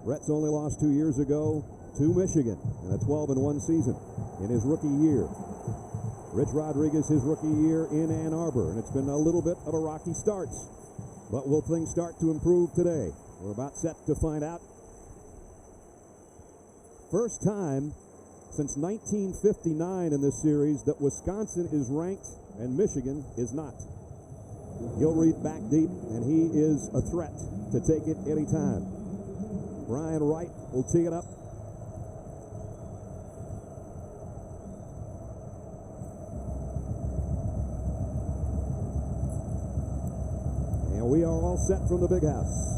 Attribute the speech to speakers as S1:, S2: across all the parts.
S1: Brett's only lost 2 years ago to Michigan in a 12-1 season in his rookie year. Rich Rodriguez, his rookie year in Ann Arbor, and it's been a little bit of a rocky start. But will things start to improve today? We're about set to find out. First time since 1959 in this series that Wisconsin is ranked and Michigan is not. Gilreath back deep, and he is a threat to take it anytime. Brian Wright will tee it up. And we are all set from the big house.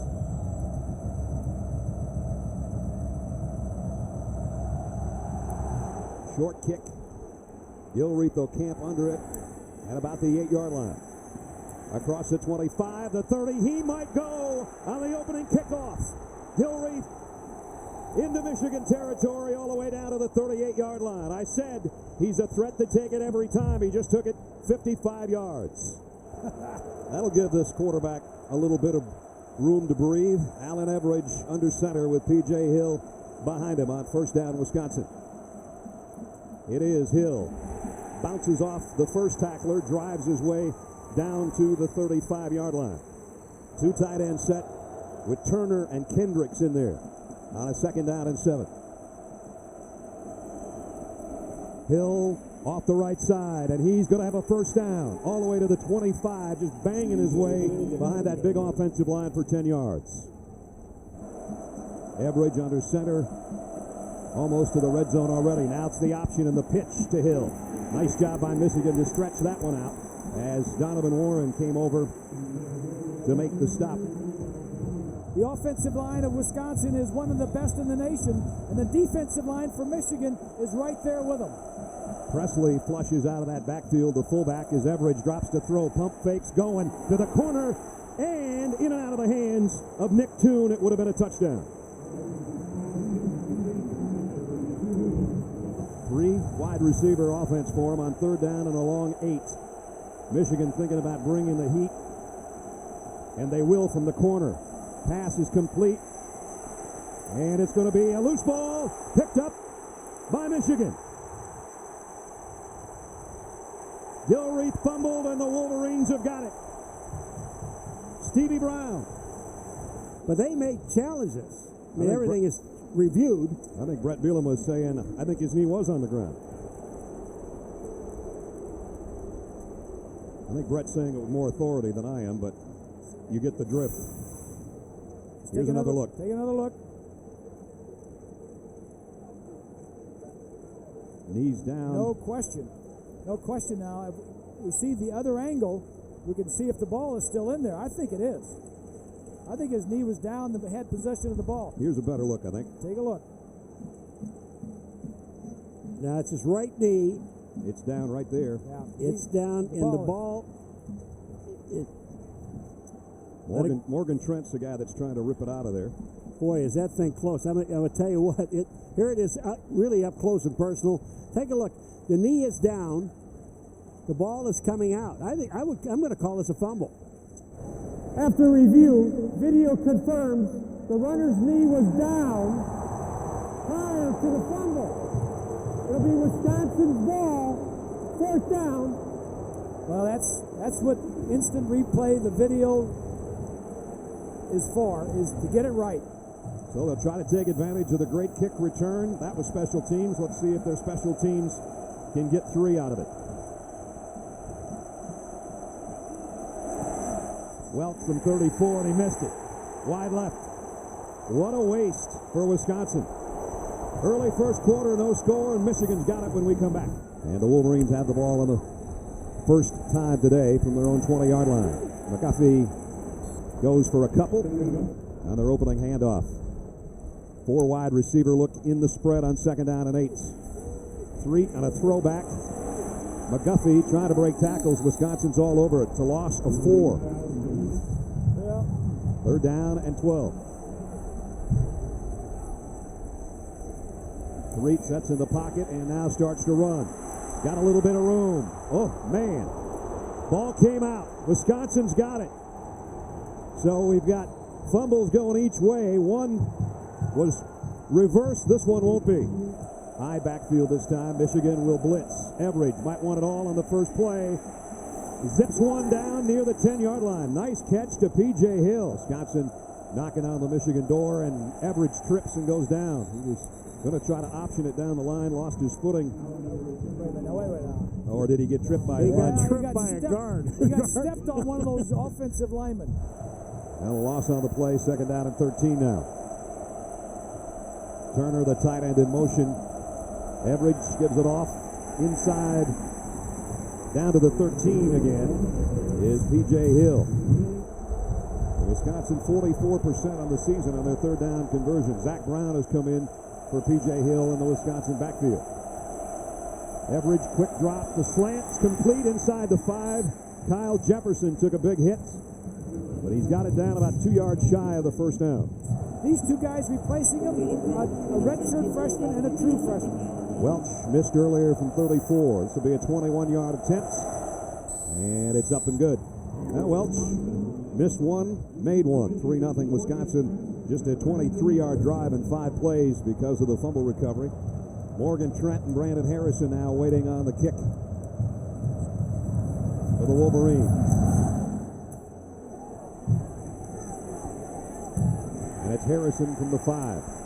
S1: Short kick. Gilreath will camp under it at about the 8-yard line. Across the 25, the 30, he might go on the opening kickoff. Gilreath into Michigan territory all the way down to the 38-yard line. I said he's a threat to take it every time. He just took it 55 yards. That'll give this quarterback a little bit of room to breathe. Allen Everidge under center with P.J. Hill behind him on first down, Wisconsin. It is Hill. Bounces off the first tackler, drives his way down to the 35-yard line. Two tight end set with Turner and Kendricks in there on a 2nd down and 7. Hill off the right side, and he's going to have a first down all the way to the 25, just banging his way behind that big offensive line for 10 yards. Everidge under center, almost to the red zone already. Now it's the option and the pitch to Hill. Nice job by Michigan to stretch that one out as Donovan Warren came over to make the stop.
S2: The offensive line of Wisconsin is one of the best in the nation, and the defensive line for Michigan is right there with them.
S1: Presley flushes out of that backfield. The fullback as Everidge drops to throw. Pump fakes going to the corner and in and out of the hands of Nick Toon. It would have been a touchdown. 3 wide receiver offense for him on 3rd down and a long 8. Michigan thinking about bringing the heat, and they will from the corner. Pass is complete, and it's going to be a loose ball picked up by Michigan. Gilreath fumbled, and the Wolverines have got it. Stevie Brown.
S3: But they may challenge this. I mean, everything is reviewed.
S1: I think Brett Bielema was saying, I think his knee was on the ground. I think Brett's saying it with more authority than I am, but you get the drift. Here's another look.
S2: Take another look.
S1: Knees down.
S2: No question. No question now. If we see the other angle, we can see if the ball is still in there. I think it is. I think his knee was down, had possession of the ball.
S1: Here's a better look, I think.
S2: Take a look.
S3: Now it's his right knee.
S1: It's down right there.
S3: Yeah. It's down, and the ball.
S1: Morgan Trent's the guy that's trying to rip it out of there.
S3: Boy, is that thing close. I'm going to tell you what. Here it is, really up close and personal. Take a look. The knee is down. The ball is coming out. I'm going to call this a fumble.
S2: After review, video confirms the runner's knee was down prior to the fumble. It'll be Wisconsin's ball, 4th down. Well, that's what instant replay, the video is for, is to get it right.
S1: So they'll try to take advantage of the great kick return. That was special teams. Let's see if their special teams can get 3 out of it. Welch from 34, and he missed it. Wide left. What a waste for Wisconsin. Early first quarter, no score, and Michigan's got it when we come back. And the Wolverines have the ball on the first time today from their own 20-yard line. McGuffey goes for a couple on their opening handoff. 4 wide receiver look in the spread on 2nd down and 8. 3 on a throwback. McGuffey trying to break tackles. Wisconsin's all over it. It's a loss of 4. 3rd down and 12. Reed sets in the pocket and now starts to run. Got a little bit of room. Oh, man. Ball came out. Wisconsin's got it. So we've got fumbles going each way. One was reversed. This one won't be. High backfield this time. Michigan will blitz. Everidge might want it all on the first play. Zips one down near the 10-yard line. Nice catch to P.J. Hill. Wisconsin knocking on the Michigan door, and Everidge trips and goes down. He was going to try to option it down the line, lost his footing. Or did he get tripped by a guard?
S3: Tripped by a guard.
S2: He got stepped on one of those offensive linemen.
S1: And a loss on the play, second down and 13 now. Turner, the tight end, in motion. Everidge gives it off inside. Down to the 13 again is P.J. Hill. Wisconsin 44% on the season on their third down conversion. Zach Brown has come in for P.J. Hill in the Wisconsin backfield. Everidge, quick drop. The slant's complete inside the 5. Kyle Jefferson took a big hit, but he's got it down about 2 yards shy of the first down.
S2: These two guys replacing him, a redshirt freshman and a true freshman.
S1: Welch missed earlier from 34. This will be a 21-yard attempt, and it's up and good. Now Welch missed one, made one. 3-0 Wisconsin. Just a 23-yard drive in 5 plays because of the fumble recovery. Morgan Trent and Brandon Harrison now waiting on the kick for the Wolverines. And it's Harrison from the 5.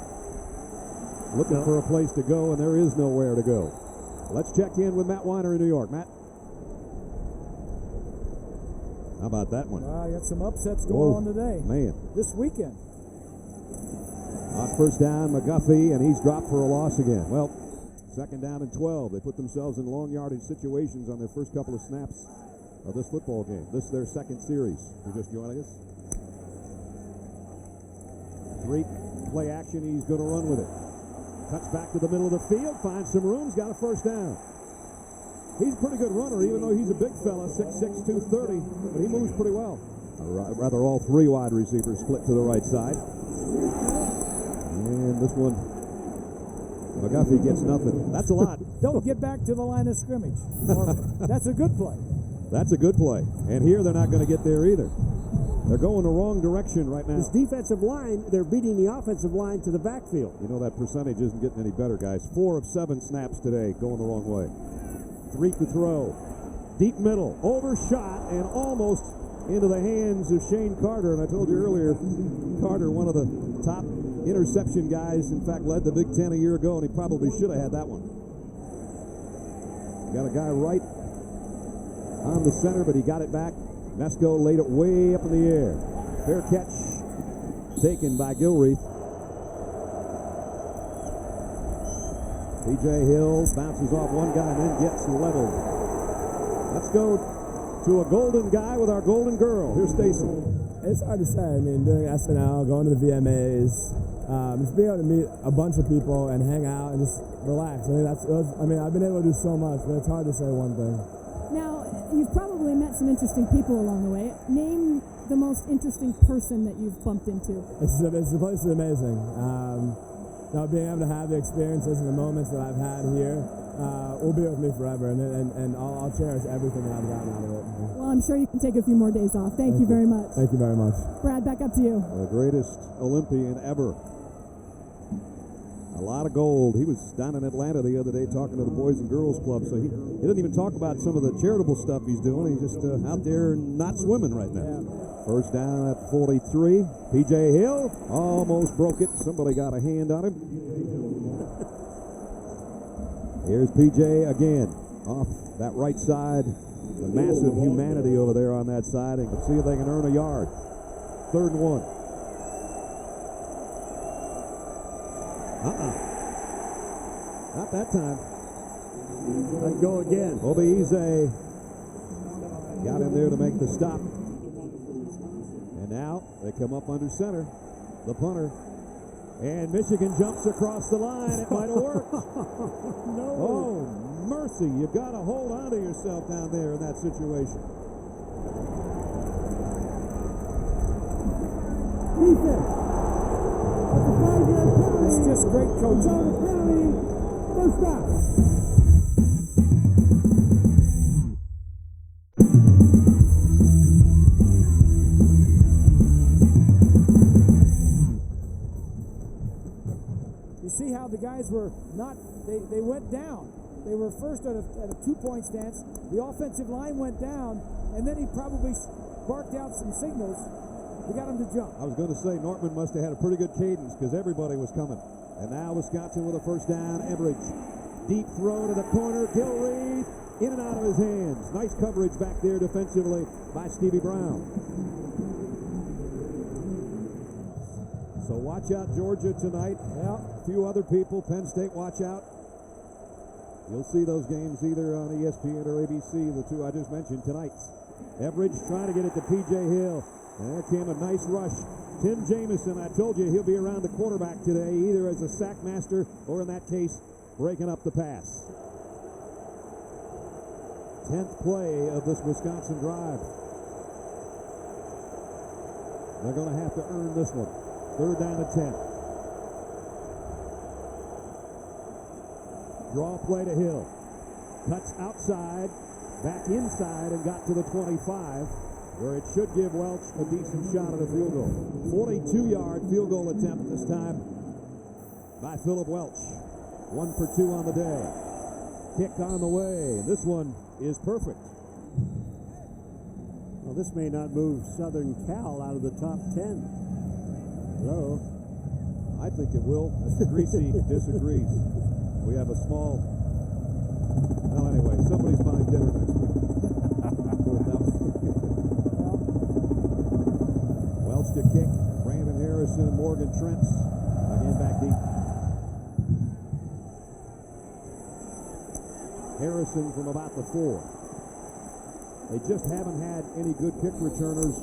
S1: Looking for a place to go, and there is nowhere to go. Let's check in with Matt Weiner in New York. Matt? How about that one?
S2: I got some upsets going on today.
S1: Man.
S2: This weekend.
S1: On first down, McGuffey, and he's dropped for a loss again. Well, second down and 12. They put themselves in long yardage situations on their first couple of snaps of this football game. This is their second series. If you're just joining us. 3 play action. He's going to run with it. Cuts back to the middle of the field, finds some room, got a first down. He's a pretty good runner, even though he's a big fella, 6'6", 230, but he moves pretty well. Rather, all 3 wide receivers split to the right side. And this one, McGuffey gets nothing. That's a lot.
S2: Don't get back to the line of scrimmage. That's a good play.
S1: That's a good play. And here they're not going to get there either. They're going the wrong direction right now.
S3: This defensive line, they're beating the offensive line to the backfield.
S1: You know, that percentage isn't getting any better, guys. 4 of 7 snaps today going the wrong way. 3 to throw. Deep middle. Overshot and almost into the hands of Shane Carter. And I told you earlier, Carter, one of the top interception guys, in fact, led the Big Ten a year ago, and he probably should have had that one. Got a guy right on the center, but he got it back. Mesco laid it way up in the air. Fair catch taken by Gilreath. P.J. Hill bounces off one guy and then gets leveled. Let's go to a golden guy with our golden girl. Here's Stacy.
S4: It's hard to say. I mean, doing SNL, going to the VMAs, just being able to meet a bunch of people and hang out and just relax. I mean, I've been able to do so much, but it's hard to say one thing.
S5: Now, you've probably met some interesting people along the way. Name the most interesting person that you've bumped into.
S4: The place is amazing. Being able to have the experiences and the moments that I've had here will be with me forever, and I'll cherish everything that I've gotten out of it.
S5: Well, I'm sure you can take a few more days off. Thank you very much.
S4: Thank you very much.
S5: Brad, back up to you.
S1: The greatest Olympian ever. A lot of gold. He was down in Atlanta the other day talking to the Boys and Girls Club, so he didn't even talk about some of the charitable stuff he's doing. He's just out there not swimming right now. Yeah. First down at 43. P.J. Hill almost broke it. Somebody got a hand on him. Here's P.J. again off that right side. The massive humanity over there on that side, and can see if they can earn a yard. 3rd and 1. Not that time.
S3: I'd go again.
S1: Obieze got in there to make the stop. And now they come up under center. The punter. And Michigan jumps across the line. It might have worked.
S3: No.
S1: Oh, mercy. You've got to hold on to yourself down there in that situation.
S2: Defense. It's just great coaching.
S3: First down.
S2: You see how the guys were not, they went down. They were first at a 2-point stance. The offensive line went down, and then he probably barked out some signals. We got him to jump.
S1: I was going to say Nortman must have had a pretty good cadence because everybody was coming. And now Wisconsin with a first down. Everidge, deep throw to the corner. Gilreath in and out of his hands. Nice coverage back there defensively by Stevie Brown. So watch out, Georgia tonight.
S2: Yeah.
S1: A few other people. Penn State, watch out. You'll see those games either on ESPN or ABC, the two I just mentioned tonight. Everidge trying to get it to P.J. Hill. And there came a nice rush. Tim Jamison, I told you he'll be around the quarterback today, either as a sack master or in that case, breaking up the pass. 10th play of this Wisconsin drive. They're going to have to earn this one. 3rd down and 10. Draw play to Hill. Cuts outside, back inside, and got to the 25, where it should give Welch a decent shot at a field goal. 42-yard field goal attempt this time by Philip Welch. 1 for 2 on the day. Kick on the way. This one is perfect.
S3: Well, this may not move Southern Cal out of the top 10. Hello?
S1: I think it will. Mr. Greasy disagrees. We have a small... Well, anyway, somebody's buying dinner next week. Welch to kick. Brandon Harrison, Morgan Trentz. Again back deep. Harrison from about the 4. They just haven't had any good kick returners.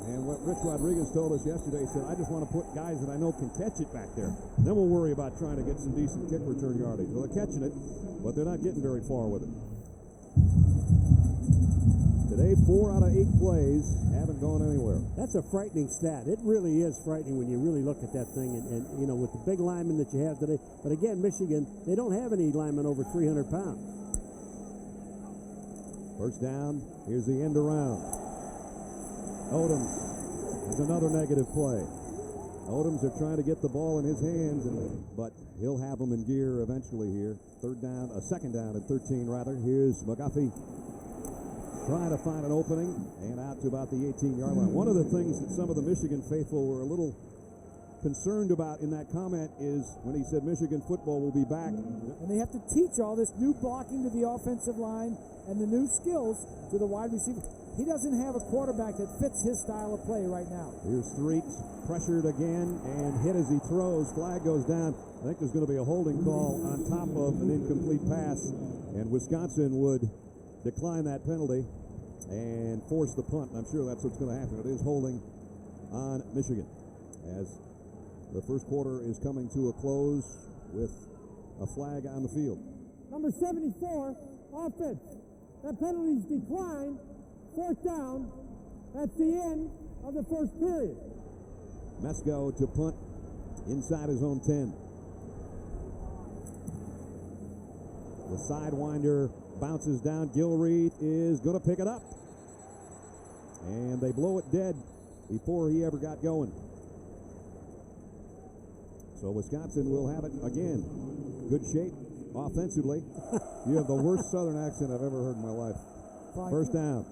S1: And what Rich Rodriguez told us yesterday, he said, I just want to put guys that I know can catch it back there. Then we'll worry about trying to get some decent kick return yardage. Well, they're catching it, but they're not getting very far with it. Today, 4 out of 8 plays haven't gone anywhere.
S3: That's a frightening stat. It really is frightening when you really look at that thing. And you know, with the big linemen that you have today. But again, Michigan, they don't have any linemen over 300 pounds.
S1: First down. Here's the end around. Odoms is another negative play. Odoms are trying to get the ball in his hands, but he'll have them in gear eventually here. 2nd down and 13 rather. Here's McGuffey trying to find an opening and out to about the 18-yard line. One of the things that some of the Michigan faithful were a little concerned about in that comment is when he said Michigan football will be back.
S2: And they have to teach all this new blocking to the offensive line and the new skills to the wide receiver. He doesn't have a quarterback that fits his style of play right now.
S1: Here's Threet, pressured again and hit as he throws. Flag goes down. I think there's going to be a holding call on top of an incomplete pass, and Wisconsin would decline that penalty and force the punt. I'm sure that's what's going to happen. It is holding on Michigan as the first quarter is coming to a close with a flag on the field.
S2: Number 74, offense. That penalty's declined. 4th down. That's the end of the first period.
S1: Mesko to punt inside his own 10. The sidewinder bounces down. Gilreath is going to pick it up. And they blow it dead before he ever got going. So Wisconsin will have it again. Good shape offensively. You have the worst Southern accent I've ever heard in my life. First down.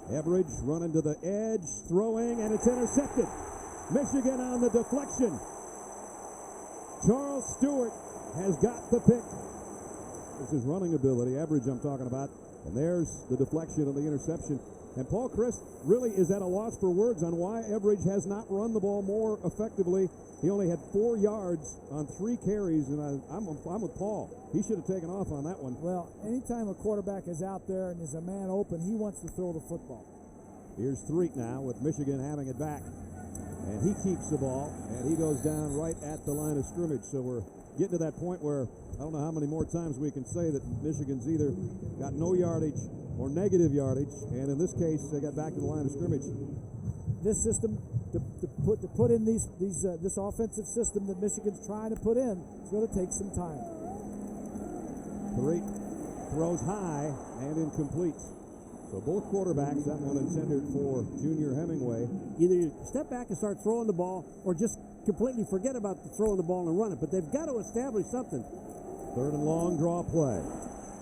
S1: Everidge running to the edge, throwing, and it's intercepted. Michigan on the deflection. Charles Stewart has got the pick. This is running ability, Everidge I'm talking about. And there's the deflection and the interception. And Paul Chryst really is at a loss for words on why Everidge has not run the ball more effectively. He only had 4 yards on 3 carries, and I'm with Paul. He should have taken off on that one.
S2: Well, anytime a quarterback is out there and there's a man open, he wants to throw the football.
S1: Here's Threet now with Michigan having it back. And he keeps the ball, and he goes down right at the line of scrimmage. So we're getting to that point where I don't know how many more times we can say that Michigan's either got no yardage or negative yardage, and in this case, they got back to the line of scrimmage.
S2: This system, to put in this offensive system that Michigan's trying to put in, it's going to take some time.
S1: Threet throws high and incomplete. So both quarterbacks, that one intended for Junior Hemingway.
S3: Either you step back and start throwing the ball or just completely forget about throwing the ball and run it. But they've got to establish something.
S1: 3rd and long, draw play.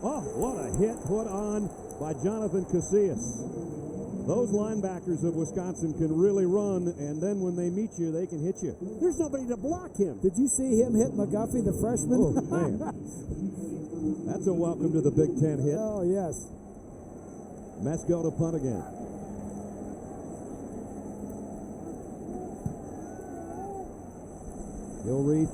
S1: Oh, what a hit put on by Jonathan Casillas. Those linebackers of Wisconsin can really run, and then when they meet you, they can hit you.
S3: There's nobody to block him.
S2: Did you see him hit McGuffey, the freshman?
S1: Oh, man. That's a welcome to the Big Ten hit.
S2: Oh, yes.
S1: Mesco to punt again. Gilreath.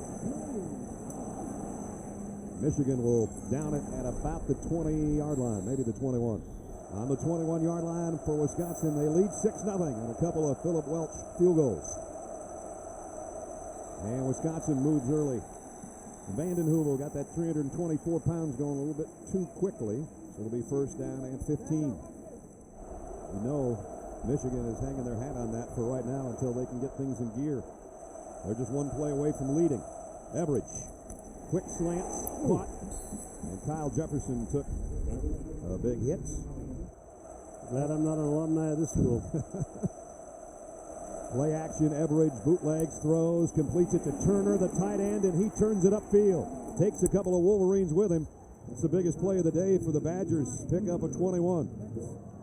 S1: Michigan will down it at about the 20-yard line, maybe the 21. On the 21-yard line for Wisconsin, they lead 6-0 on a couple of Philip Welch field goals. And Wisconsin moves early. Vanden Heuvel got that 324 pounds going a little bit too quickly, so it'll be 1st down and 15. You know Michigan is hanging their hat on that for right now until they can get things in gear. They're just one play away from leading. Everidge, quick slants, caught, and Kyle Jefferson took a big hit.
S3: Glad I'm not an alumni of this school.
S1: Play action, Everidge, bootlegs, throws, completes it to Turner, the tight end, and he turns it upfield. Takes a couple of Wolverines with him. It's the biggest play of the day for the Badgers. Pick up a 21.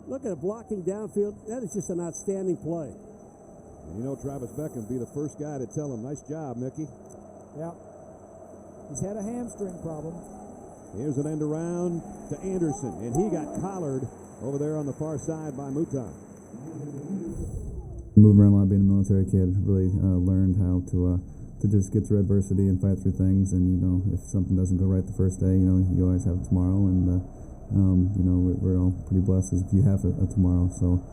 S3: Look at it, blocking downfield. That is just an outstanding play.
S1: And you know Travis Beckham be the first guy to tell him, nice job, Mickey.
S2: Yeah. He's had a hamstring problem.
S1: Here's an end around to Anderson, and he got collared over there on the far side by Mutan.
S4: Moving around a lot, being a military kid, really learned how to just get through adversity and fight through things. And you know, if something doesn't go right the first day, you know, you always have tomorrow. And you know, we're all pretty blessed as if you have a tomorrow. So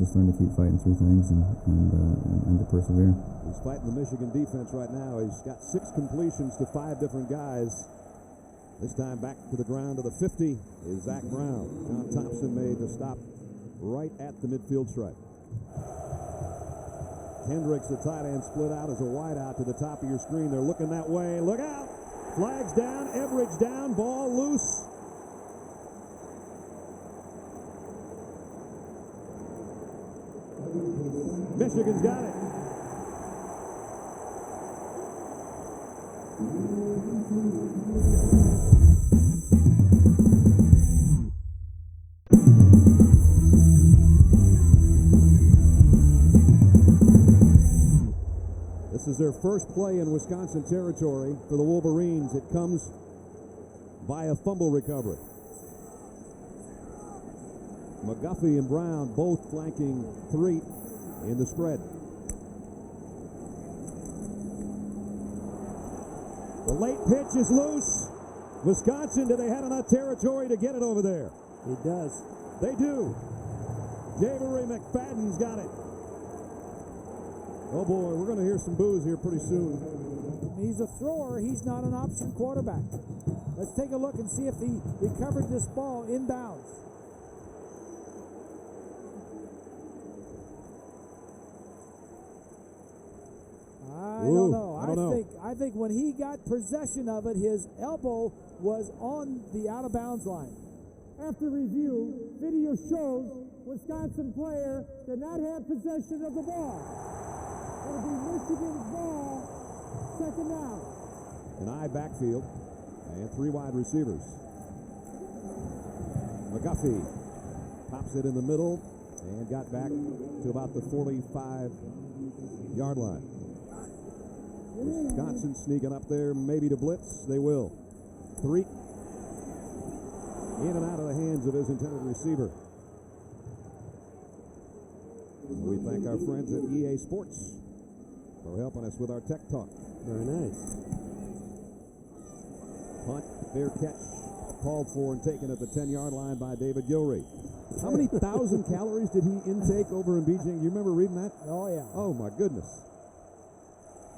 S4: just learn to keep fighting through things and to persevere.
S1: He's fighting the Michigan defense right now. He's got 6 completions to 5 different guys. This time back to the ground to the 50 is Zach Brown. John Thompson made the stop right at the midfield stripe. Kendricks, the tight end, split out as a wideout to the top of your screen. They're looking that way. Look out! Flags down, Everidge down, ball loose. Michigan's got it. This is their first play in Wisconsin territory for the Wolverines. It comes by a fumble recovery. McGuffey and Brown both flanking 3 in the spread. The late pitch is loose. Wisconsin, do they have enough territory to get it over there?
S3: He does.
S1: They do. Javery McFadden's got it. Oh boy, we're going to hear some boos here pretty soon.
S2: He's a thrower. He's not an option quarterback. Let's take a look and see if he recovered this ball inbounds. I don't know. I think when he got possession of it, his elbow was on the out-of-bounds line. After review, video shows Wisconsin player did not have possession of the ball. It'll be Michigan's ball, 2nd down.
S1: An I backfield and 3 wide receivers. McGuffey pops it in the middle and got back to about the 45-yard line. Wisconsin sneaking up there, maybe to blitz. They will. 3 in and out of the hands of his intended receiver. We thank our friends at EA Sports for helping us with our Tech Talk.
S3: Very nice.
S1: Punt, fair catch, called for and taken at the 10-yard line by David Gilreath. How many thousand calories did he intake over in Beijing? You remember reading that?
S2: Oh, yeah.
S1: Oh, my goodness.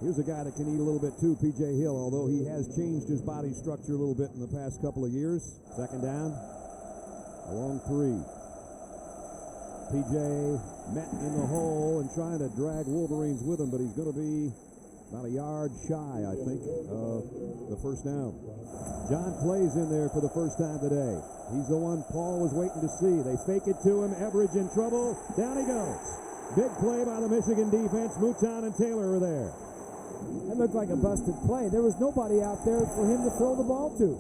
S1: Here's a guy that can eat a little bit too, P.J. Hill, although he has changed his body structure a little bit in the past couple of years. 2nd down, a long 3. P.J. met in the hole and trying to drag Wolverines with him, but he's going to be About a yard shy, I think, of the first down. John Clay's in there for the first time today. He's the one Paul was waiting to see. They fake it to him. Everidge in trouble. Down he goes. Big play by the Michigan defense. Mouton and Taylor are there.
S6: That looked like a busted play. There was nobody out there for him to throw the ball to.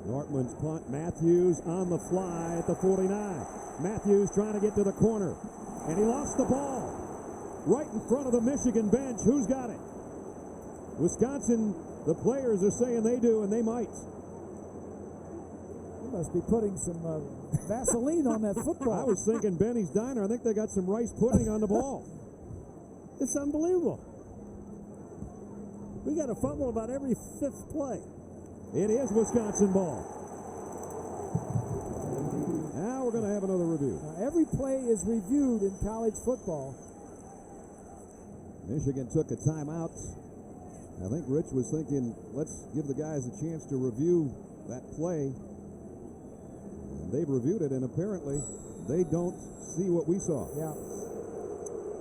S1: Nortman's punt. Matthews on the fly at the 49. Matthews trying to get to the corner. And he lost the ball right in front of the Michigan bench. Who's got it? Wisconsin, the players are saying they do, and they might.
S6: They must be putting some Vaseline on that football.
S1: I was thinking Benny's Diner. I think they got some rice pudding on the ball.
S3: It's unbelievable. We got a fumble about every fifth play.
S1: It is Wisconsin ball. Now we're going to have another review.
S6: Every play is reviewed in college football.
S1: Michigan took a timeout. I think Rich was thinking, let's give the guys a chance to review that play. And they've reviewed it, and apparently they don't see what we saw.
S6: Yeah.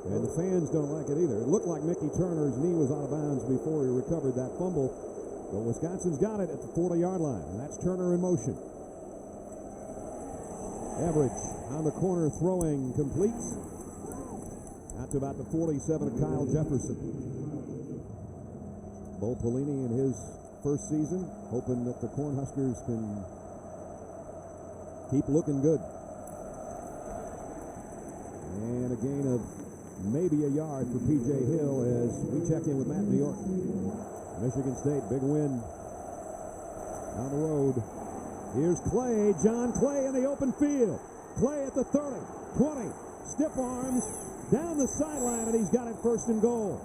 S1: And the fans don't like it either. It looked like Mickey Turner's knee was out of bounds before he recovered that fumble. But Wisconsin's got it at the 40-yard line, and that's Turner in motion. Everidge on the corner throwing complete. Out to about the 47 of Kyle Jefferson. Bo Pelini in his first season, hoping that the Cornhuskers can keep looking good. And a gain of maybe a yard for P.J. Hill as we check in with Matt New York. Michigan State, big win on the road. Here's Clay, John Clay in the open field. Clay at the 30, 20, stiff arms, down the sideline, and he's got it first and goal.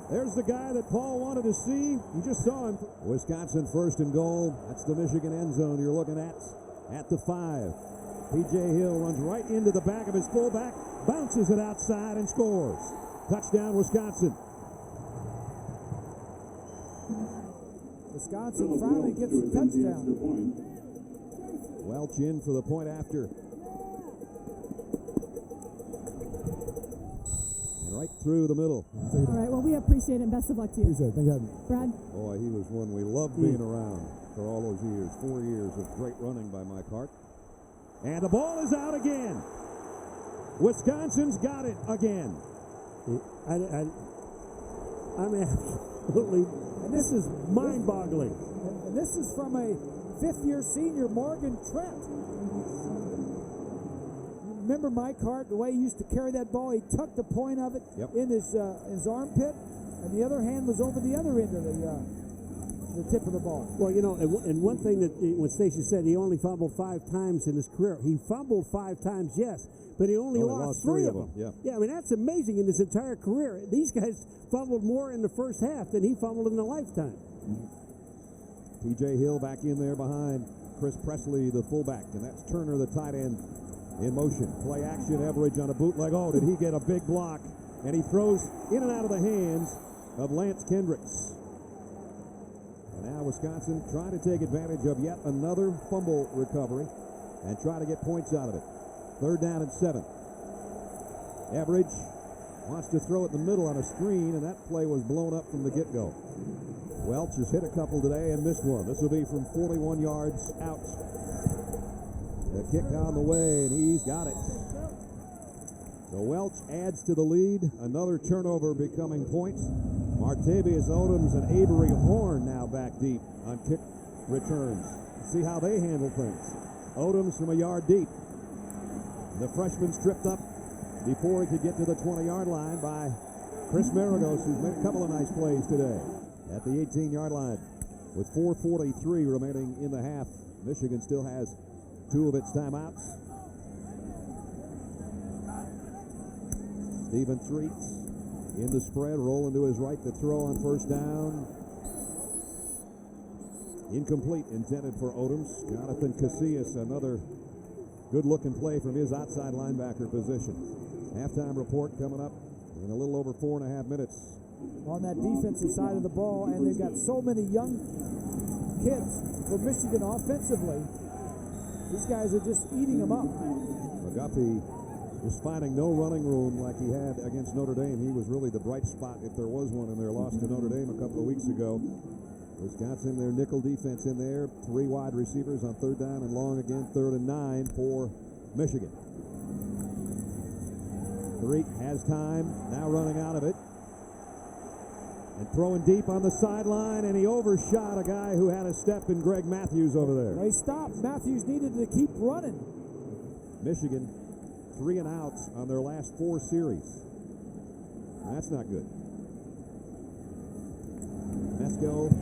S1: There's the guy that Paul wanted to see. You just saw him. Wisconsin first and goal. That's the Michigan end zone you're looking at the 5. P.J. Hill runs right into the back of his fullback, bounces it outside, and scores. Touchdown, Wisconsin.
S6: Wisconsin finally gets the touchdown.
S1: Welch in for the point after. And right through the middle.
S5: All right, well, we appreciate it, and best of luck to you.
S6: Appreciate it. Thank you.
S5: Brad?
S1: Boy, he was one we loved being around for all those years. 4 years of great running by Mike Hart. And the ball is out again. Wisconsin's got it again.
S3: I'm absolutely, this is mind-boggling.
S6: And this is from a fifth-year senior, Morgan Trent. Remember Mike Hart, the way he used to carry that ball? He tucked the point of it in his armpit, and the other hand was over the other end of the tip of the ball.
S3: Well, you know, and one thing that when Stacey said he only fumbled 5 times in his career. He fumbled 5 times, yes, but he only lost 3 of them. Yeah, I mean, that's amazing in his entire career. These guys fumbled more in the first half than he fumbled in a lifetime.
S1: P.J. Hill back in there behind Chris Presley, the fullback, and that's Turner, the tight end, in motion. Play action, Everidge on a bootleg. Oh, did he get a big block? And he throws in and out of the hands of Lance Kendricks. And now Wisconsin trying to take advantage of yet another fumble recovery and try to get points out of it. 3rd down and 7. Everidge wants to throw it in the middle on a screen, and that play was blown up from the get-go. Welch has hit a couple today and missed one. This will be from 41 yards out. The kick on the way, and he's got it. So Welch adds to the lead. Another turnover becoming points. Martavius Odoms and Avery Horn now back deep on kick returns. See how they handle things. Odoms from a yard deep. The freshman's tripped up before he could get to the 20-yard line by Chris Maragos, who's made a couple of nice plays today. At the 18-yard line with 4:43 remaining in the half. Michigan still has 2 of its timeouts. Stephen Threets in the spread, rolling to his right to throw on first down. Incomplete, intended for Odoms. Jonathan Casillas, another good-looking play from his outside linebacker position. Halftime report coming up in a little over 4.5 minutes.
S6: On that defensive side of the ball, and they've got so many young kids for Michigan offensively. These guys are just eating them up.
S1: McGuffey Just finding no running room like he had against Notre Dame. He was really the bright spot, if there was one, in their loss to Notre Dame a couple of weeks ago. Wisconsin, their nickel defense in there. 3 wide receivers on 3rd down and long again. 3rd and 9 for Michigan. Threet has time, now running out of it. And throwing deep on the sideline, and he overshot a guy who had a step in Greg Matthews over there.
S6: They stopped. Matthews needed to keep running.
S1: Michigan 3 and outs on their last 4 series. That's not good. Mesco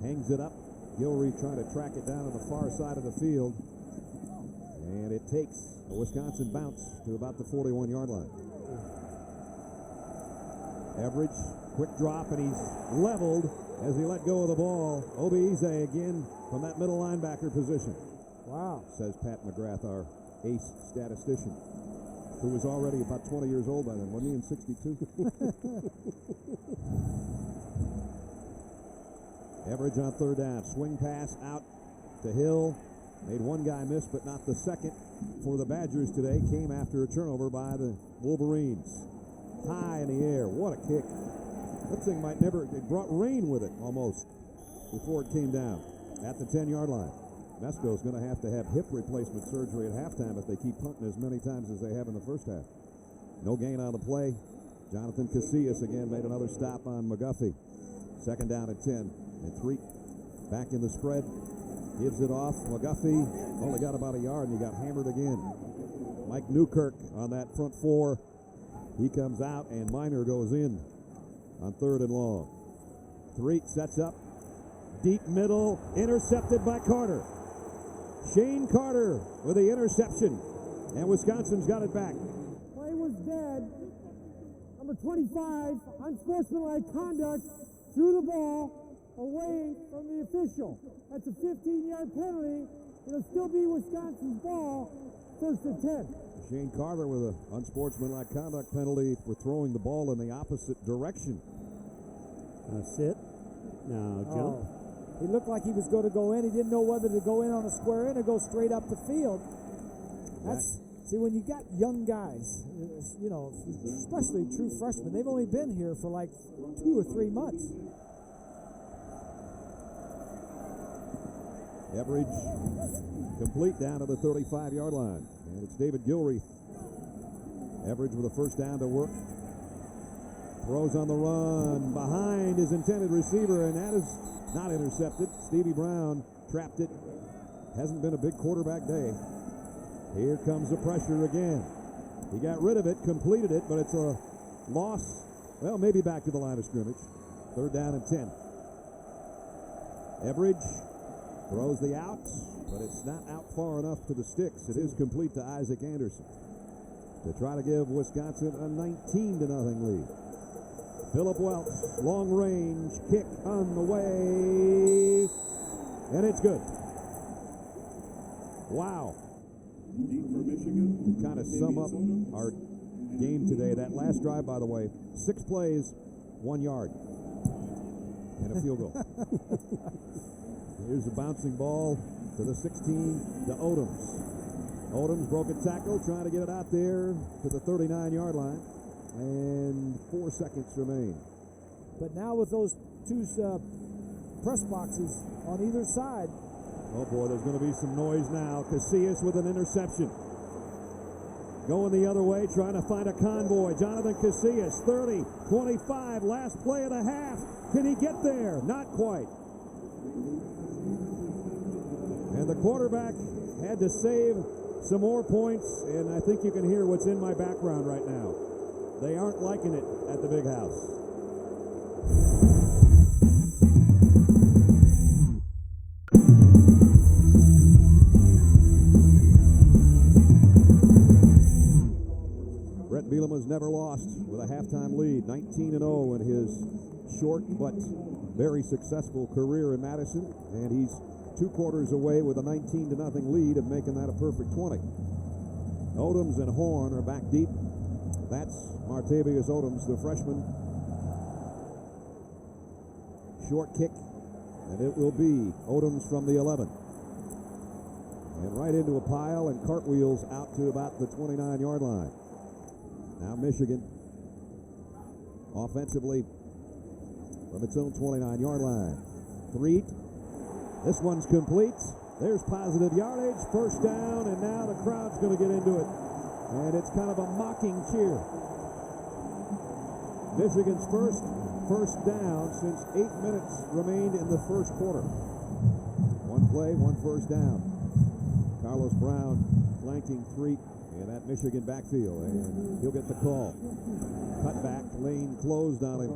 S1: hangs it up. Gilreath trying to track it down on the far side of the field. And it takes a Wisconsin bounce to about the 41-yard line. Everidge, quick drop, and he's leveled as he let go of the ball. Obieze again from that middle linebacker position.
S6: Wow.
S1: Says Pat McGrath, our ace statistician, who was already about 20 years old by then. Wasn't he in 62? Everidge on 3rd down. Swing pass out to Hill. Made one guy miss, but not the second for the Badgers today. Came after a turnover by the Wolverines. High in the air. What a kick. That thing might never, it brought rain with it almost before it came down at the 10-yard line. Mesco's going to have hip replacement surgery at halftime if they keep punting as many times as they have in the first half. No gain on the play. Jonathan Casillas again made another stop on McGuffey. 2nd down at 10. And Threet back in the spread. Gives it off. McGuffey only got about a yard, and he got hammered again. Mike Newkirk on that front 4. He comes out, and Minor goes in on 3rd and long. Threet sets up. Deep middle. Intercepted by Carter. Shane Carter with the interception. And Wisconsin's got it back.
S2: Play was dead. Number 25, unsportsmanlike conduct, threw the ball away from the official. That's a 15-yard penalty. It'll still be Wisconsin's ball, 1st and 10.
S1: Shane Carter with an unsportsmanlike conduct penalty for throwing the ball in the opposite direction.
S3: Sit. Now jump.
S6: He looked like he was going to go in. He didn't know whether to go in on a square in or go straight up the field. See, when you got young guys, you know, especially true freshmen, they've only been here for like 2 or 3 months.
S1: Everidge complete down to the 35-yard line. And it's David Gilreath. Everidge with a 1st down to work. Throws on the run behind his intended receiver, and that is not intercepted. Stevie Brown trapped it. Hasn't been a big quarterback day. Here comes the pressure again. He got rid of it, completed it, but it's a loss. Well, maybe back to the line of scrimmage. 3rd down and 10. Everidge throws the out, but it's not out far enough to the sticks. It is complete to Isaac Anderson to try to give Wisconsin a 19-0 lead. Phillip Welch, long range kick on the way, and it's good. Wow. To kind of sum up our game today, that last drive, by the way, 6 plays, 1 yard, and a field goal. Here's a bouncing ball to the 16 to Odoms. Odoms broke a tackle, trying to get it out there to the 39-yard line, and 4 seconds remain.
S6: But now with those 2 press boxes on either side.
S1: Oh boy, there's going to be some noise now. Casillas with an interception. Going the other way, trying to find a convoy. Jonathan Casillas, 30, 25, last play of the half. Can he get there? Not quite. And the quarterback had to save some more points, and I think you can hear what's in my background right now. They aren't liking it at the big house. Brett Bielema's never lost with a halftime lead, 19-0 in his short but very successful career in Madison, and he's 2 quarters away with a 19-0 lead of making that a perfect 20. Odoms and Horn are back deep. That's Martavius Odoms, the freshman. Short kick, and it will be Odoms from the 11. And right into a pile and cartwheels out to about the 29-yard line. Now Michigan offensively from its own 29-yard line. Threet. This one's complete. There's positive yardage. First down, and now the crowd's going to get into it. And it's kind of a mocking cheer. Michigan's first down since 8 minutes remained in the first quarter. One play, one first down. Carlos Brown flanking Threet in that Michigan backfield, and he'll get the call. Cut back, lane closed on him.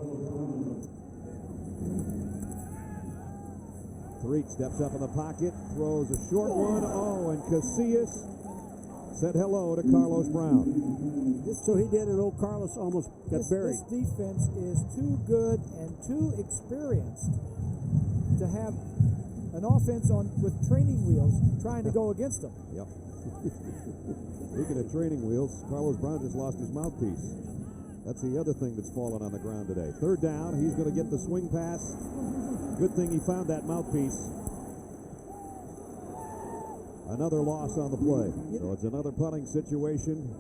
S1: Threet steps up in the pocket, throws a short one. Oh, and Casillas said hello to Carlos Brown.
S3: So he did, and old Carlos almost got buried.
S6: This defense is too good and too experienced to have an offense with training wheels trying to go against them.
S1: Yep. Speaking of training wheels, Carlos Brown just lost his mouthpiece. That's the other thing that's fallen on the ground today. Third down, he's going to get the swing pass. Good thing he found that mouthpiece. Another loss on the play. So it's another punting situation.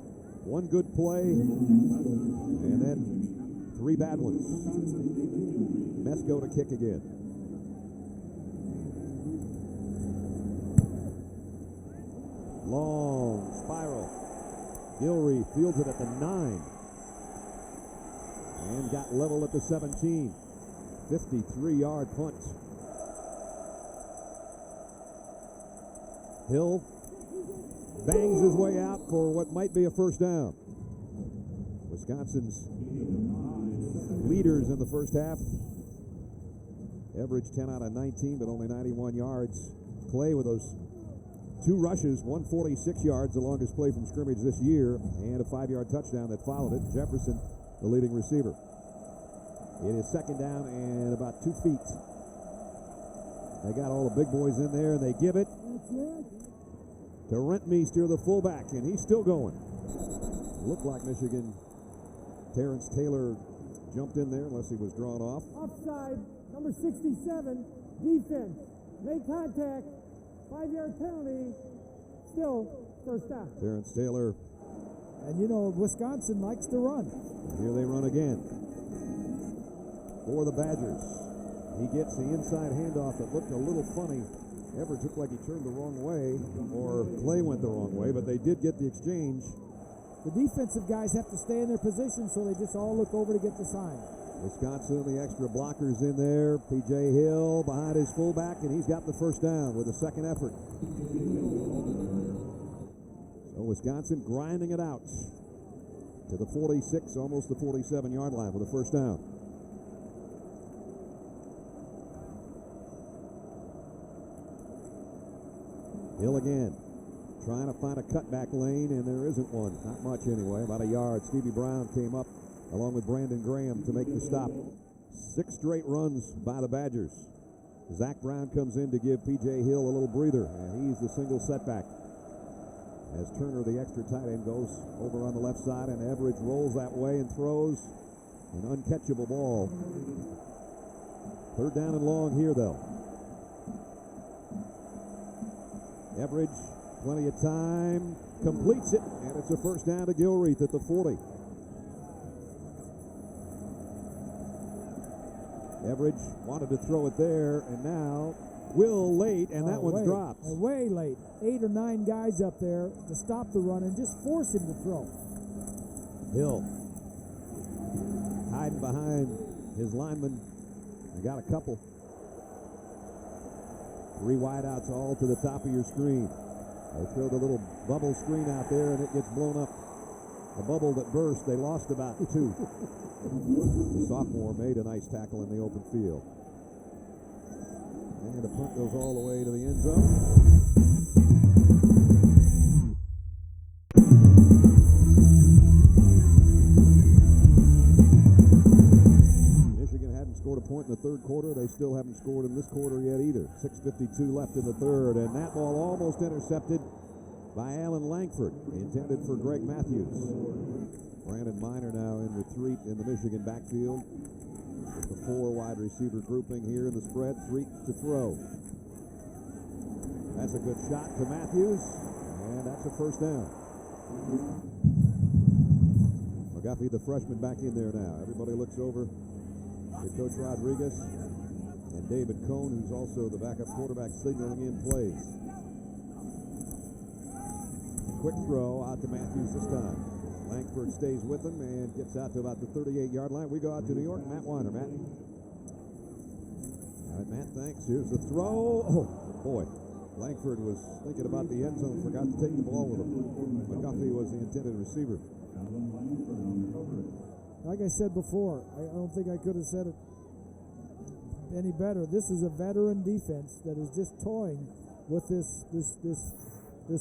S1: One good play, and then 3 bad ones. Mesko to kick again. Long spiral. Gilreath fields it at the 9. And got level at the 17. 53-yard punt. Hill bangs his way out for what might be a first down. Wisconsin's leaders in the first half averaged 10 out of 19, but only 91 yards. Clay with those 2 rushes, 146 yards, the longest play from scrimmage this year, and a 5-yard touchdown that followed it. Jefferson, the leading receiver. It is second down and about 2 feet. They got all the big boys in there, and they give it to Rentmeester, the fullback, and he's still going. Looked like Michigan. Terrence Taylor jumped in there unless he was drawn off.
S2: Offside, number 67, defense. Make contact, 5-yard penalty, still first down.
S1: Terrence Taylor.
S6: And you know, Wisconsin likes to run.
S1: Here they run again for the Badgers. He gets the inside handoff that looked a little funny. Everett looked like he turned the wrong way, or Clay went the wrong way, but they did get the exchange.
S6: The defensive guys have to stay in their position, so they just all look over to get the sign.
S1: Wisconsin, the extra blockers in there. P.J. Hill behind his fullback, and he's got the first down with a second effort. So Wisconsin grinding it out to the 46, almost the 47-yard line with a first down. Hill again, trying to find a cutback lane, and there isn't one. Not much anyway, about a yard. Stevie Brown came up along with Brandon Graham to make the stop. 6 straight runs by the Badgers. Zach Brown comes in to give P.J. Hill a little breather, and he's the single setback. As Turner, the extra tight end, goes over on the left side, and Everidge rolls that way and throws an uncatchable ball. Third down and long here, though. Everidge, plenty of time, completes it, and it's a first down to Gilreath at the 40. Everidge wanted to throw it there, and now Will late, and that one's dropped.
S6: Way late. 8 or 9 guys up there to stop the run and just force him to throw.
S1: Hill hiding behind his lineman. They got a couple. 3 wideouts all to the top of your screen. They throw the little bubble screen out there, and it gets blown up. A bubble that burst. They lost about 2. The sophomore made a nice tackle in the open field. And the punt goes all the way to the end zone. Scored a point in the third quarter. They still haven't scored in this quarter yet either. 6:52 left in the third, and that ball almost intercepted by Alan Langford, intended for Greg Matthews. Brandon Miner now in retreat in the Michigan backfield with the 4 wide receiver grouping here in the spread. 3 to throw. That's a good shot to Matthews, and that's a first down. McGuffey, the freshman, back in there now. Everybody looks over to Coach Rodriguez and David Cohn, who's also the backup quarterback, signaling in plays. Quick throw out to Matthews this time. Langford stays with him and gets out to about the 38-yard line. We go out to New York. Matt Weiner. Matt. All right, Matt, thanks. Here's the throw. Oh, boy. Langford was thinking about the end zone, forgot to take the ball with him. McGuffey was the intended receiver.
S6: Like I said before, I don't think I could have said it any better. This is a veteran defense that is just toying with this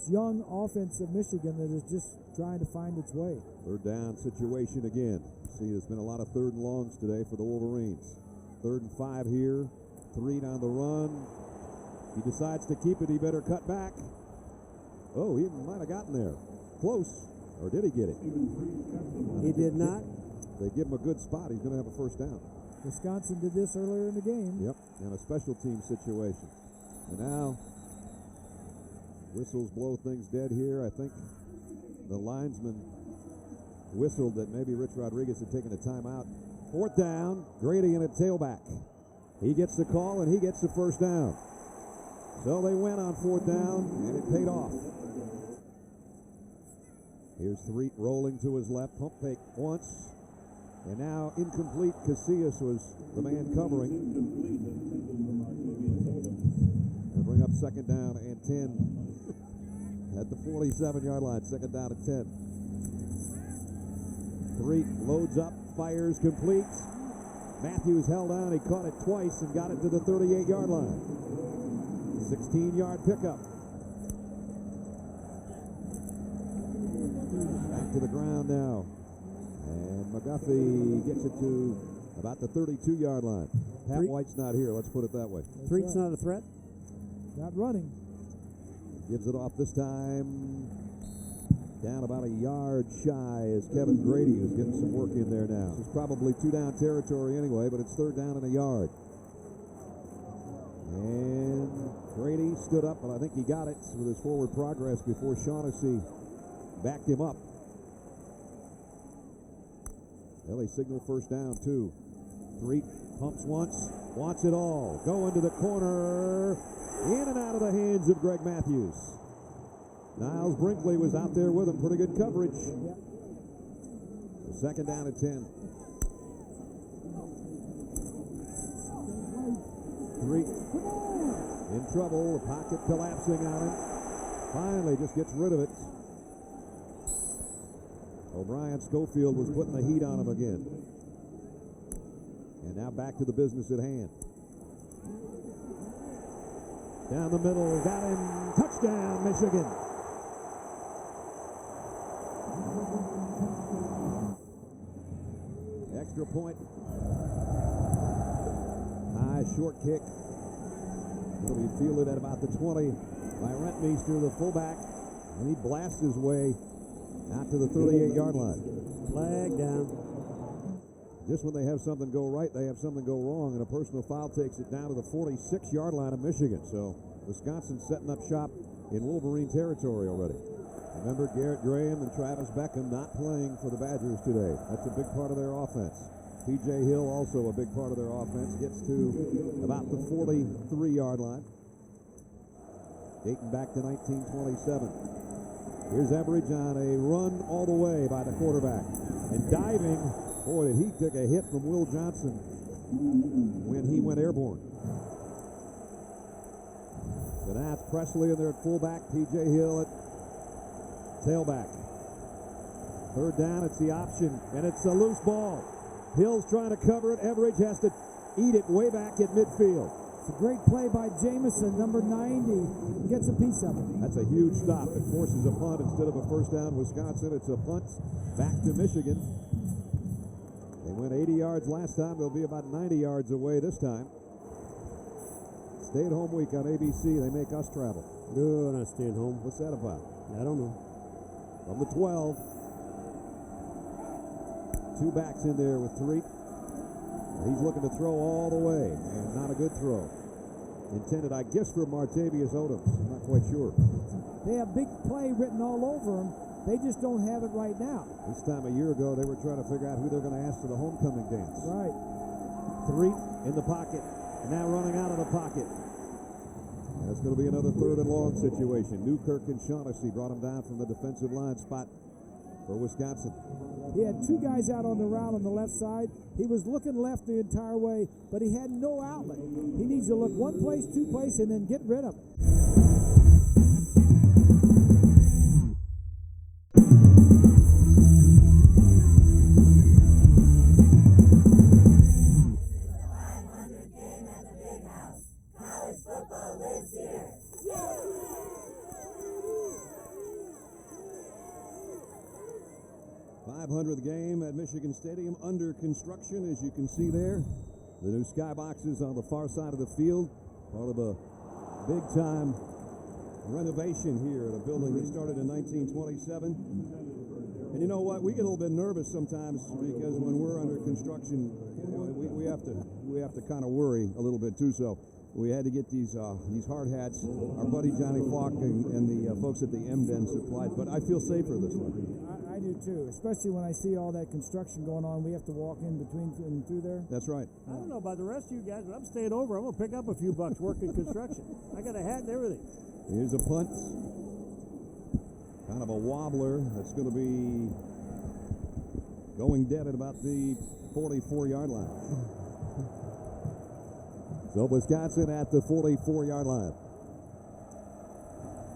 S6: young offense of Michigan that is just trying to find its way.
S1: Third down situation again. See, there's been a lot of third and longs today for the Wolverines. 3rd and 5 here. 3 down the run. He decides to keep it. He better cut back. Oh, he might have gotten there. Close. Or did he get it?
S3: He did not.
S1: They give him a good spot. He's going to have a first down.
S6: Wisconsin did this earlier in the game.
S1: Yep, and a special team situation. And now, whistles blow things dead here. I think the linesman whistled that maybe Rich Rodriguez had taken a timeout. 4th down, Grady in a tailback. He gets the call, and he gets the first down. So they went on 4th down, and it paid off. Here's Threet rolling to his left, pump fake once, and now incomplete. Casillas was the man covering. They'll bring up 2nd down and 10 at the 47-yard line. 2nd down and 10. Threet loads up, fires, completes. Matthews held on. He caught it twice and got it to the 38-yard line. 16-yard pickup. Back to the ground now. And McGuffey gets it to about the 32-yard line. Pat White's not here, let's put it that way.
S3: Threet's not a threat?
S6: Not running.
S1: Gives it off this time. Down about a yard shy is Kevin Grady, who's getting some work in there now. This is probably 2-down territory anyway, but it's 3rd down and a yard. And Grady stood up, but I think he got it with his forward progress before Shaughnessy backed him up. Well, they signal first down, too. Threet pumps once, wants it all. Go into the corner, in and out of the hands of Greg Matthews. Niles Brinkley was out there with him. Pretty good coverage.
S6: Yep.
S1: So 2nd down and 10. Threet in trouble. The pocket collapsing on him. Finally just gets rid of it. O'Brien Schofield was putting the heat on him again. And now back to the business at hand. Down the middle, got him. Touchdown, Michigan. Extra point. High short kick. It'll be fielded at about the 20 by Rentmeester, the fullback. And he blasts his way out to the 38-yard line.
S3: Flag down.
S1: Just when they have something go right, they have something go wrong, and a personal foul takes it down to the 46-yard line of Michigan. So Wisconsin setting up shop in Wolverine territory already. Remember, Garrett Graham and Travis Beckham not playing for the Badgers today. That's a big part of their offense. P.J. Hill also a big part of their offense. Gets to about the 43-yard line. Dating back to 1927. Here's Everidge on a run all the way by the quarterback. And diving, boy, did he take a hit from Will Johnson when he went airborne. So now it's Presley in there at fullback, P.J. Hill at tailback. 3rd down, it's the option, and it's a loose ball. Hill's trying to cover it. Everidge has to eat it way back at midfield.
S6: It's a great play by Jamison, number 90. He gets a piece of it.
S1: That's a huge stop. It forces a punt instead of a first down. Wisconsin, it's a punt back to Michigan. They went 80 yards last time. They'll be about 90 yards away this time. Stay-at-home week on ABC. They make us travel.
S3: No, not staying home.
S1: What's that about?
S3: I don't know.
S1: From the 12. 2 backs in there with Threet. He's looking to throw all the way, and not a good throw. Intended, I guess, for Martavius Odoms. I'm not quite sure.
S6: They have big play written all over them. They just don't have it right now.
S1: This time a year ago, they were trying to figure out who they're going to ask to the homecoming dance.
S6: Right.
S1: Three in the pocket. And now running out of the pocket. That's going to be another 3rd and long situation. Newkirk and Shaughnessy brought him down from the defensive line spot for Wisconsin.
S6: He had 2 guys out on the route on the left side. He was looking left the entire way, but he had no outlet. He needs to look one place, 2 places, and then get rid of it.
S1: Game at Michigan Stadium under construction, as you can see there. The new skyboxes on the far side of the field, part of a big-time renovation here at a building that started in 1927. And you know what? We get a little bit nervous sometimes because when we're under construction, we have to kind of worry a little bit too. So we had to get these hard hats. Our buddy Johnny Falk and the folks at the M-Den supplied, but I feel safer this one.
S6: I do too, especially when I see all that construction going on. We have to walk in between and through there.
S1: That's right.
S3: I don't know about the rest of you guys, but I'm staying over. I'm going to pick up a few bucks working construction. I got a hat and everything.
S1: Here's a punt. Kind of a wobbler. That's going to be going dead at about the 44-yard line. So Wisconsin at the 44-yard line.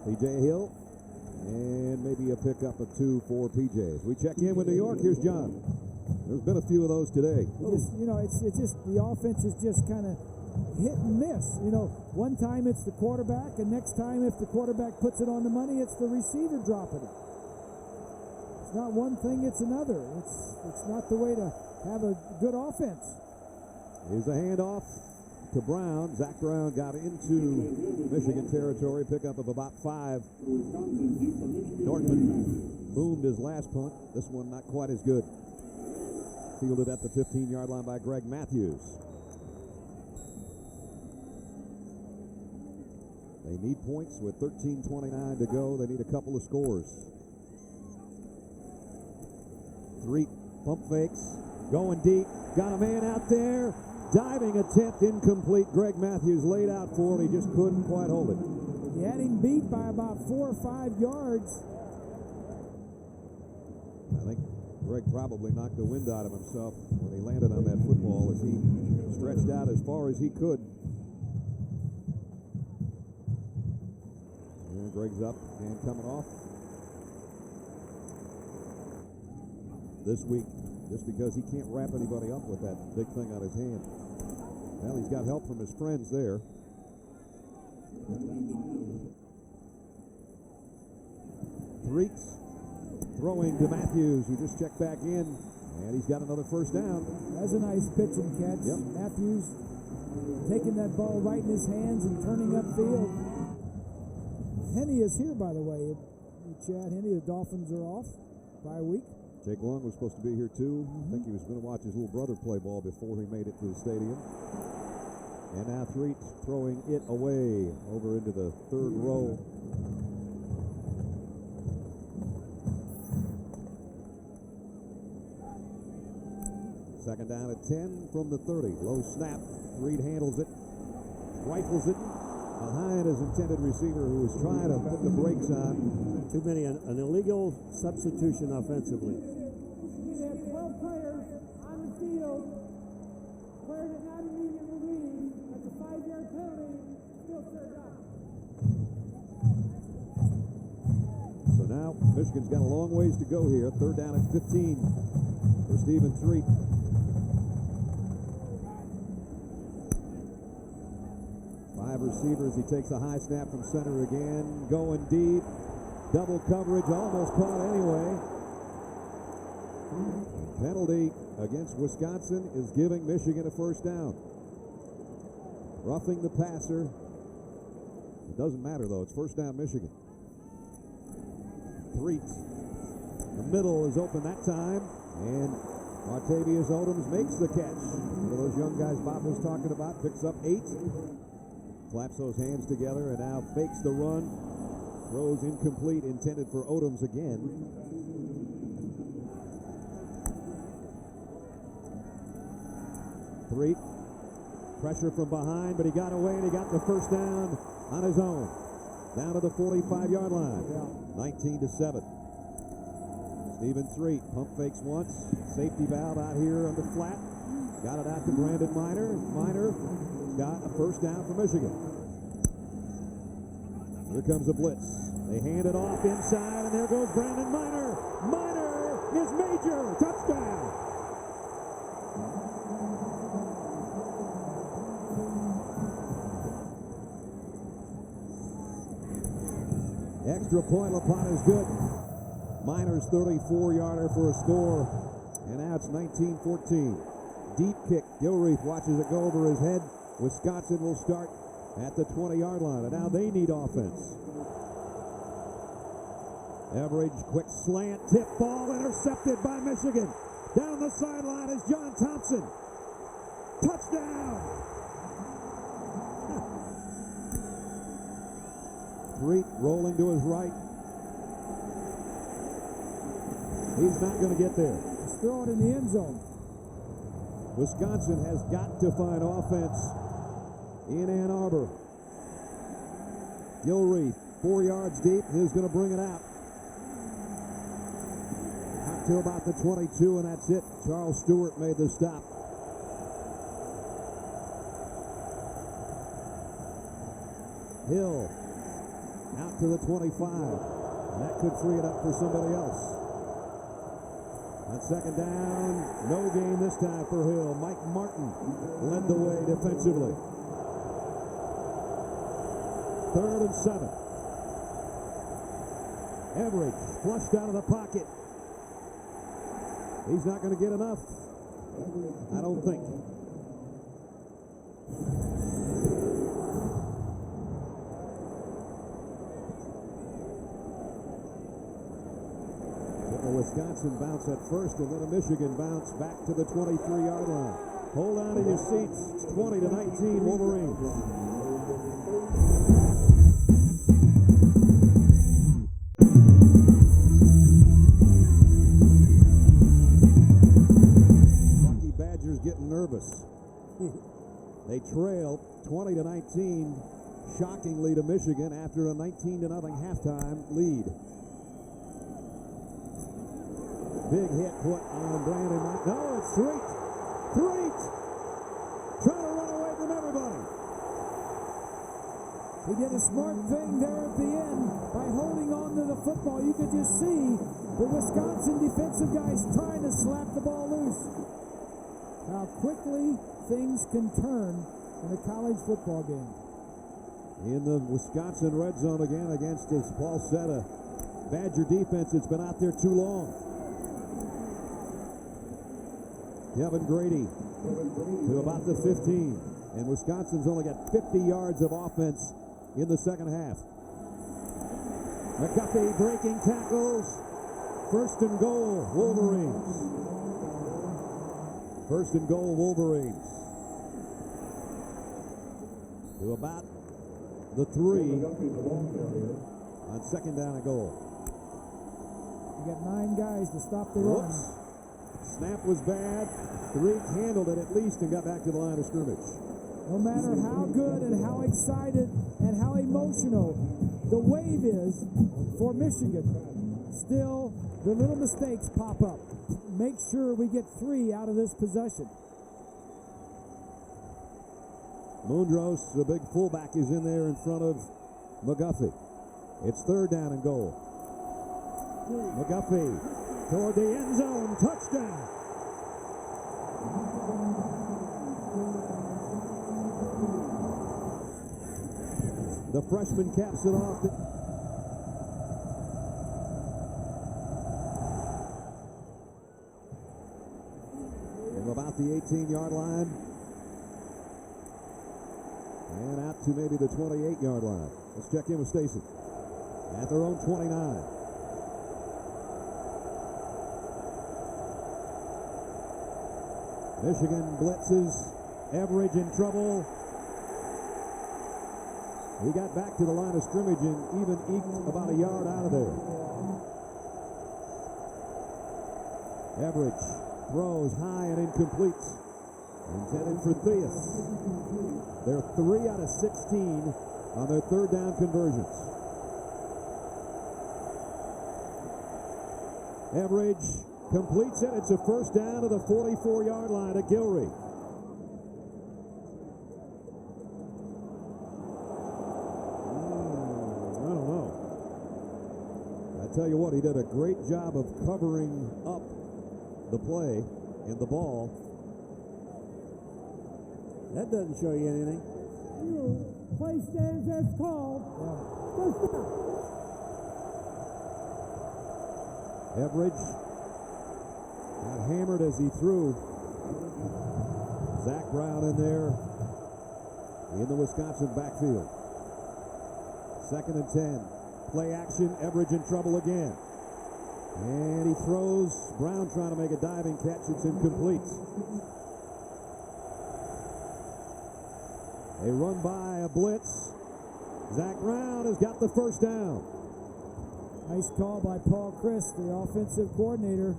S1: P.J. Hill, and maybe a pickup of 2 for PJs. We check in with New York. Here's John. There's been a few of those today.
S6: It's just the offense is just kind of hit and miss. One time it's the quarterback, and next time if the quarterback puts it on the money, it's the receiver dropping it. It's not one thing, it's another. It's not the way to have a good offense.
S1: Here's a handoff to Brown. Zach Brown got into Michigan territory, pickup of about 5. Nortman boomed his last punt. This one not quite as good. Fielded at the 15-yard line by Greg Matthews. They need points with 13:29 to go. They need a couple of scores. 3 pump fakes, going deep, got a man out there. Diving attempt incomplete. Greg Matthews laid out for it. He just couldn't quite hold it.
S6: He had him beat by about 4 or 5 yards.
S1: I think Greg probably knocked the wind out of himself when he landed on that football as he stretched out as far as he could. And Greg's up and coming off. This week, just because he can't wrap anybody up with that big thing on his hand. Well, he's got help from his friends there. Threets throwing to Matthews, who just checked back in, and he's got another first down.
S6: That's a nice pitch and catch.
S1: Yep.
S6: Matthews taking that ball right in his hands and turning upfield. Henny is here, by the way. Chad Henny, the Dolphins are off by a week.
S1: Jake Long was supposed to be here too. I think he was going to watch his little brother play ball before he made it to the stadium. And now Threet throwing it away over into the 3rd row. Second down at 10 from the 30. Low snap. Threet handles it, rifles it behind his intended receiver, who was trying to put the brakes on.
S3: Too many, an illegal substitution offensively.
S2: We had 12 players on the field. Player did not immediately leave. That's a 5-yard penalty. Still third down.
S1: So now Michigan's got a long ways to go here. 3rd down at 15 for Stephen Threet. 5 receivers. He takes a high snap from center again. Going deep. Double coverage. Almost caught anyway. Penalty against Wisconsin is giving Michigan a first down. Roughing the passer. It doesn't matter, though. It's first down, Michigan. Threet. The middle is open that time. And Martavius Odoms makes the catch. One of those young guys Bob was talking about. Picks up 8. Claps those hands together and now fakes the run. Throws incomplete, intended for Odoms again. Threet. Pressure from behind, but he got away and he got the first down on his own. Down to the 45-yard line. 19-7. Stephen Threet pump fakes once. Safety valve out here on the flat. Got it out to Brandon Miner. Miner got a first down for Michigan. Here comes a blitz. They hand it off inside, and there goes Brandon Miner. Miner is major. Touchdown. Extra point, LaPlata is good. Miner's 34-yarder for a score, and now it's 19-14. Deep kick. Gilreath watches it go over his head. Wisconsin will start at the 20-yard line, and now they need offense. Average quick slant, tip ball intercepted by Michigan. Down the sideline is John Thompson. Touchdown! Threet rolling to his right. He's not going to get there.
S6: Just throw it in the end zone.
S1: Wisconsin has got to find offense in Ann Arbor. Gilreath, 4 yards deep. He's going to bring it out. Out to about the 22, and that's it. Charles Stewart made the stop. Hill out to the 25. That could free it up for somebody else. On second down, no gain this time for Hill. Mike Martin led the way defensively. 3rd and 7. Everidge flushed out of the pocket. He's not going to get enough, I don't think. Wisconsin bounce at first, and then a Michigan bounce back to the 23-yard line. Hold on to your seats. It's 20-19 Wolverines. Lucky Badgers getting nervous. They trail 20-19, shockingly, to Michigan after a 19-0 halftime lead. Big hit put on Brandon. No, it's Threet. Threet trying to run away from everybody.
S6: He did a smart thing there at the end by holding on to the football. You could just see the Wisconsin defensive guys trying to slap the ball loose. How quickly things can turn in a college football game.
S1: In the Wisconsin red zone again against, as Paul said, a Badger defense that's been out there too long. Kevin Grady to about the 15. And Wisconsin's only got 50 yards of offense in the second half. McGuffey breaking tackles. 1st and goal, Wolverines. 1st and goal, Wolverines. To about the 3 on 2nd down and goal.
S6: You got 9 guys to stop the run.
S1: Snap was bad. Threet handled it at least and got back to the line of scrimmage.
S6: No matter how good and how excited and how emotional the wave is for Michigan, still the little mistakes pop up. Make sure we get 3 out of this possession.
S1: Mundros, the big fullback, is in there in front of McGuffey. It's 3rd down and goal. McGuffey toward the end zone. Touchdown. The freshman caps it off. From about the 18-yard line. And out to maybe the 28-yard line. Let's check in with Stacy. At their own 29. Michigan blitzes. Everidge in trouble. He got back to the line of scrimmage and even eked about a yard out of there. Average throws high and incomplete. Intended for Theus. They're 3 out of 16 on their third down conversions. Average completes it. It's a first down to the 44-yard line to Gilreath. I don't know. I tell you what, he did a great job of covering up the play and the ball.
S3: That doesn't show you anything.
S2: Play stands as called. First down.
S1: Average got hammered as he threw. Zach Brown in there in the Wisconsin backfield. 2nd and 10. Play action. Average in trouble again. And he throws. Brown trying to make a diving catch. It's incomplete. They run by a blitz. Zach Brown has got the first down.
S6: Nice call by Paul Chris, the offensive coordinator.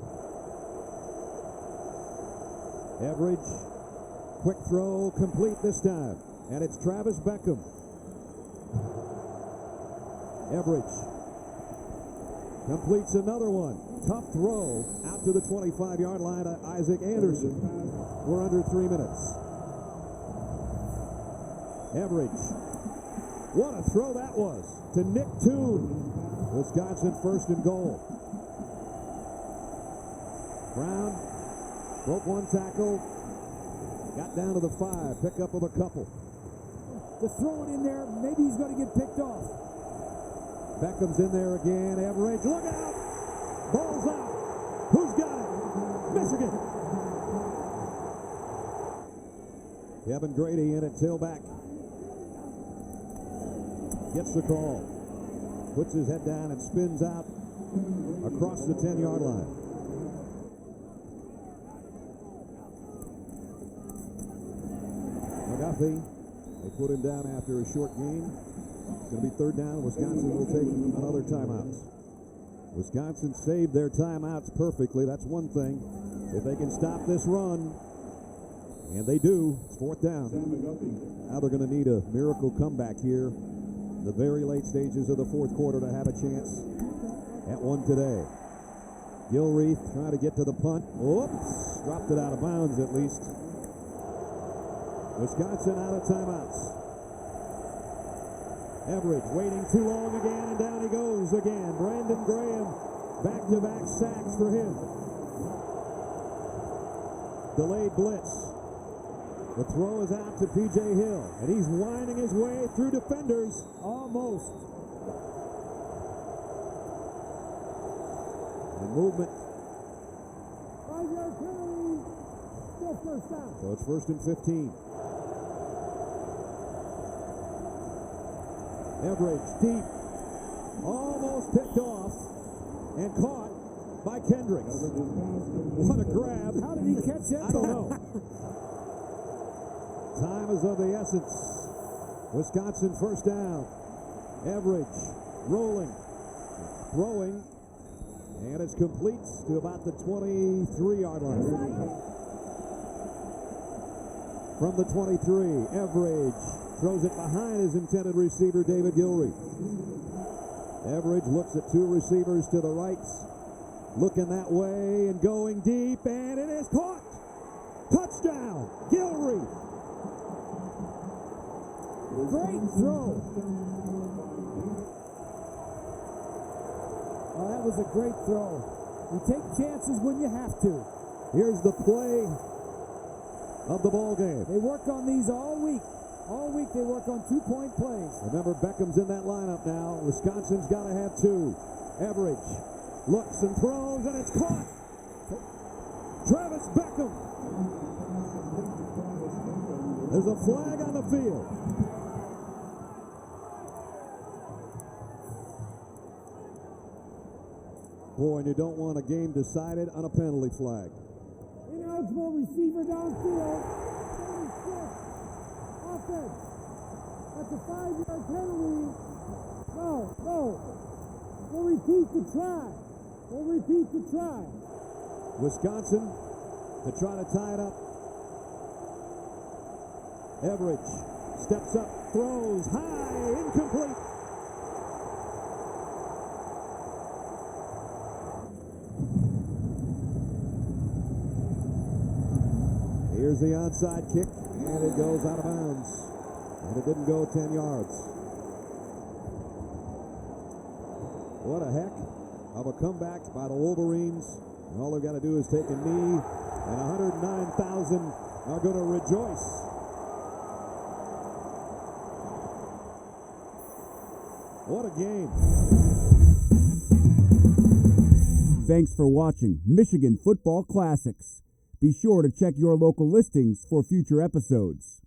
S1: Average. Quick throw. Complete this time. And it's Travis Beckham. Average completes another one. Tough throw out to the 25-yard line to Isaac Anderson. We're under 3 minutes. Average. What a throw that was to Nick Toon. Wisconsin 1st and goal. Brown broke one tackle. Got down to the 5. Pick up of a couple.
S6: To throw it in there, maybe he's going to get picked off.
S1: Beckham's in there again. Average. Look out. Ball's out. Who's got it? Michigan. Kevin Grady in at tailback. Gets the call. Puts his head down and spins out across the 10-yard line. McGuffey, they put him down after a short game. It's going to be 3rd down. Wisconsin will take another timeout. Wisconsin saved their timeouts perfectly. That's one thing. If they can stop this run, and they do, it's 4th down. Now they're going to need a miracle comeback here. The very late stages of the 4th quarter to have a chance at one today. Gilreath trying to get to the punt. Whoops! Dropped it out of bounds at least. Wisconsin out of timeouts. Average waiting too long again, and down he goes again. Brandon Graham, back-to-back sacks for him. Delayed blitz. The throw is out to P.J. Hill, and he's winding his way through defenders.
S6: Almost.
S1: And movement.
S2: 5-yard penalty. Still first down.
S1: So it's 1st and 15. Average deep. Almost picked off and caught by Kendricks. What a grab.
S6: How did he catch that?
S1: I don't know. Time is of the essence. Wisconsin 1st down. Average rolling, throwing, and it's complete to about the 23-yard line. From the 23, Average throws it behind his intended receiver, David Gilreath. Average looks at 2 receivers to the right, looking that way and going deep, and it is caught. Touchdown, Gilreath.
S6: Great throw. Oh, that was a great throw. You take chances when you have to.
S1: Here's the play of the ball game.
S6: They work on these all week. All week they work on 2-point plays.
S1: Remember, Beckham's in that lineup now. Wisconsin's got to have 2. Average looks and throws, and it's caught. Travis Beckham. There's a flag on the field. Boy, and you don't want a game decided on a penalty flag.
S2: Ineligible receiver downfield. 36. Offense. That's a 5-yard penalty. No. We'll repeat the try.
S1: Wisconsin to try to tie it up. Everidge steps up, throws high, incomplete. Here's the onside kick, and it goes out of bounds. And it didn't go 10 yards. What a heck of a comeback by the Wolverines. And all they've got to do is take a knee, and 109,000 are going to rejoice. What a game.
S7: Thanks for watching Michigan Football Classics. Be sure to check your local listings for future episodes.